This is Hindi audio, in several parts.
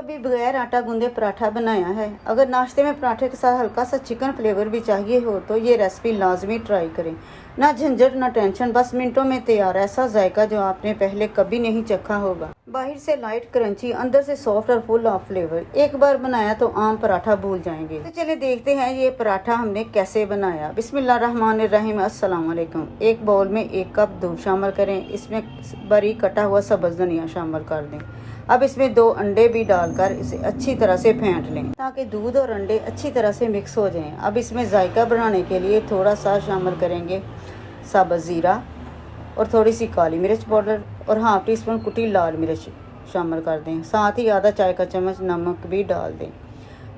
कभी बगैर आटा गूंदे पराठा बनाया है? अगर नाश्ते में पराठे के साथ हल्का सा चिकन फ्लेवर भी चाहिए हो तो ये रेसिपी लाजमी ट्राई करें। ना झंझट ना टेंशन, बस मिनटों में तैयार ऐसा जायका जो आपने पहले कभी नहीं चखा होगा। बाहर से लाइट क्रंची, अंदर से सॉफ्ट और फुल ऑफ फ्लेवर। एक बार बनाया तो आम पराठा भूल जाएंगे। तो चलिए देखते हैं ये पराठा हमने कैसे बनाया। बिस्मिल्लाहिर्रहमानिर्रहीम, अस्सलाम वालेकुम। एक बाउल में 1 कप दूध शामिल करें। इसमें बारीक कटा हुआ सब्ज़ धनिया शामिल कर दें। अब इसमें 2 अंडे भी डालकर इसे अच्छी तरह से फेंट लें ताकि दूध और अंडे अच्छी तरह से मिक्स हो जाएं। अब इसमें जायका बढ़ाने के लिए थोड़ा सा शामिल करेंगे साबुत ज़ीरा और थोड़ी सी काली मिर्च पाउडर और हाफ टी स्पून कुटी लाल मिर्च शामिल कर दें। साथ ही आधा चाय का चम्मच नमक भी डाल दें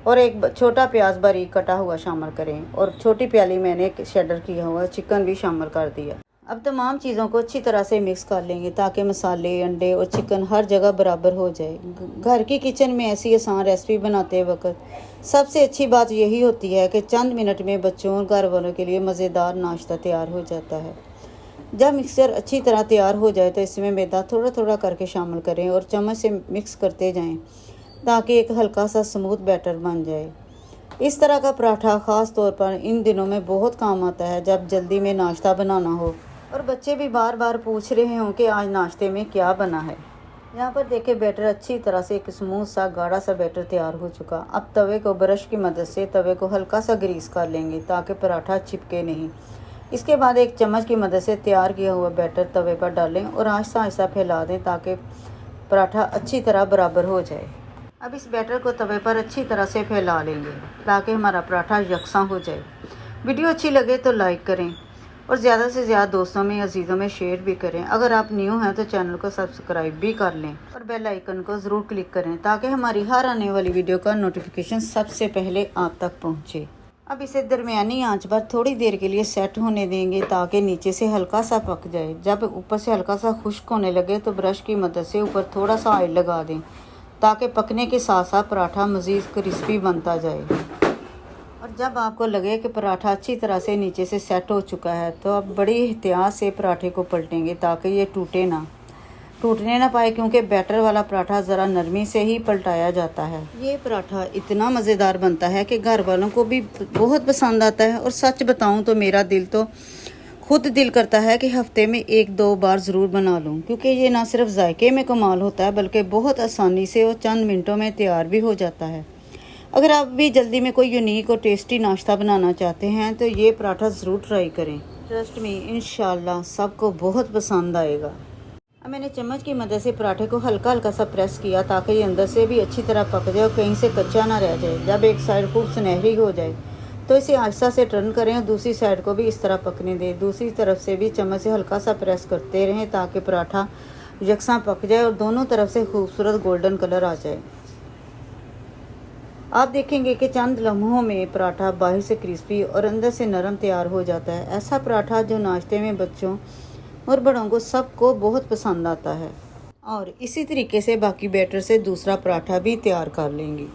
और एक छोटा प्याज बारीक कटा हुआ शामिल करें और छोटी प्याली मैंने शेडर किया हुआ चिकन भी शामिल कर दिया। अब तमाम चीज़ों को अच्छी तरह से मिक्स कर लेंगे ताकि मसाले, अंडे और चिकन हर जगह बराबर हो जाए। घर की किचन में ऐसी आसान रेसिपी बनाते वक्त सबसे अच्छी बात यही होती है कि चंद मिनट में बच्चों और घर वालों के लिए मज़ेदार नाश्ता तैयार हो जाता है। जब मिक्सचर अच्छी तरह तैयार हो जाए तो इसमें मैदा थोड़ा थोड़ा करके शामिल करें और चम्मच से मिक्स करते जाएं ताकि एक हल्का सा स्मूथ बैटर बन जाए। इस तरह का पराठा ख़ास तौर पर इन दिनों में बहुत काम आता है जब जल्दी में नाश्ता बनाना हो और बच्चे भी बार बार पूछ रहे हों कि आज नाश्ते में क्या बना है। यहाँ पर देखें बैटर अच्छी तरह से एक स्मूथ सा गाढ़ा सा बैटर तैयार हो चुका। अब तवे को ब्रश की मदद से तवे को हल्का सा ग्रीस कर लेंगे ताकि पराठा चिपके नहीं। इसके बाद एक चम्मच की मदद से तैयार किया हुआ बैटर तवे पर डालें और आहिस्ता आहिस्ता फैला दें ताकि पराठा अच्छी तरह बराबर हो जाए। अब इस बैटर को तवे पर अच्छी तरह से फैला लेंगे ताकि हमारा पराठा यकसा हो जाए। वीडियो अच्छी लगे तो लाइक करें और ज़्यादा से ज़्यादा दोस्तों में, अजीज़ों में शेयर भी करें। अगर आप न्यू हैं तो चैनल को सब्सक्राइब भी कर लें और बेल आइकन को ज़रूर क्लिक करें ताकि हमारी हर आने वाली वीडियो का नोटिफिकेशन सबसे पहले आप तक पहुंचे। अब इसे दरमियानी आंच पर थोड़ी देर के लिए सेट होने देंगे ताकि नीचे से हल्का सा पक जाए। जब ऊपर से हल्का सा खुश्क होने लगे तो ब्रश की मदद से ऊपर थोड़ा सा ऑयल लगा दें ताकि पकने के साथ साथ पराठा मज़ीद क्रिस्पी बनता जाए। और जब आपको लगे कि पराठा अच्छी तरह से नीचे से सेट हो चुका है तो आप बड़ी एहतियात से पराठे को पलटेंगे ताकि ये टूटने ना पाए, क्योंकि बैटर वाला पराठा ज़रा नरमी से ही पलटाया जाता है। ये पराठा इतना मज़ेदार बनता है कि घर वालों को भी बहुत पसंद आता है और सच बताऊं तो मेरा खुद दिल करता है कि हफ्ते में 1-2 बार ज़रूर बना लूं, क्योंकि ये ना सिर्फ जायके में कमाल होता है बल्कि बहुत आसानी से और चंद मिनटों में तैयार भी हो जाता है। अगर आप भी जल्दी में कोई यूनिक और टेस्टी नाश्ता बनाना चाहते हैं तो ये पराठा ज़रूर ट्राई करें। ट्रस्ट मी, इंशाल्लाह सबको बहुत पसंद आएगा। अब मैंने चम्मच की मदद से पराठे को हल्का हल्का सा प्रेस किया ताकि ये अंदर से भी अच्छी तरह पक जाए और कहीं से कच्चा ना रह जाए। जब एक साइड खूब सुनहरी हो जाए तो इसे आहिस्ता से टर्न करें और दूसरी साइड को भी इस तरह पकने दें। दूसरी तरफ से भी चम्मच से हल्का सा प्रेस करते रहें ताकि पराठा यकसा पक जाए और दोनों तरफ से खूबसूरत गोल्डन कलर आ जाए। आप देखेंगे कि चंद लम्हों में पराठा बाहर से क्रिस्पी और अंदर से नरम तैयार हो जाता है। ऐसा पराठा जो नाश्ते में बच्चों और बड़ों को सबको बहुत पसंद आता है। और इसी तरीके से बाकी बैटर से दूसरा पराठा भी तैयार कर लेंगे।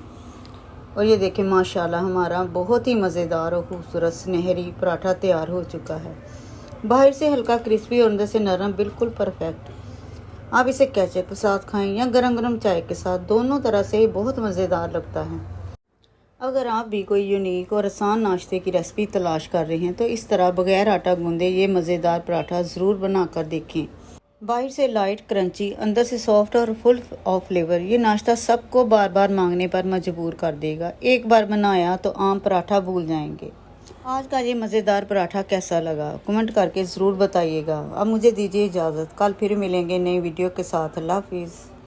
और ये देखें माशाल्लाह हमारा बहुत ही मज़ेदार और खूबसूरत सुनहरी पराठा तैयार हो चुका है। बाहर से हल्का क्रिस्पी और अंदर से नरम, बिल्कुल परफेक्ट। आप इसे केचप के साथ खाएं या गरम गरम चाय के साथ, दोनों तरह से ही बहुत मज़ेदार लगता है। अगर आप भी कोई यूनिक और आसान नाश्ते की रेसिपी तलाश कर रहे हैं तो इस तरह बगैर आटा गूंदे ये मज़ेदार पराठा ज़रूर बना कर देखें। बाहर से लाइट क्रंची, अंदर से सॉफ्ट और फुल ऑफ फ्लेवर, ये नाश्ता सबको बार बार मांगने पर मजबूर कर देगा। एक बार बनाया तो आम पराठा भूल जाएंगे। आज का ये मज़ेदार पराठा कैसा लगा कमेंट करके ज़रूर बताइएगा। अब मुझे दीजिए इजाज़त, कल फिर मिलेंगे नई वीडियो के साथ। अल्लाह हाफिज़।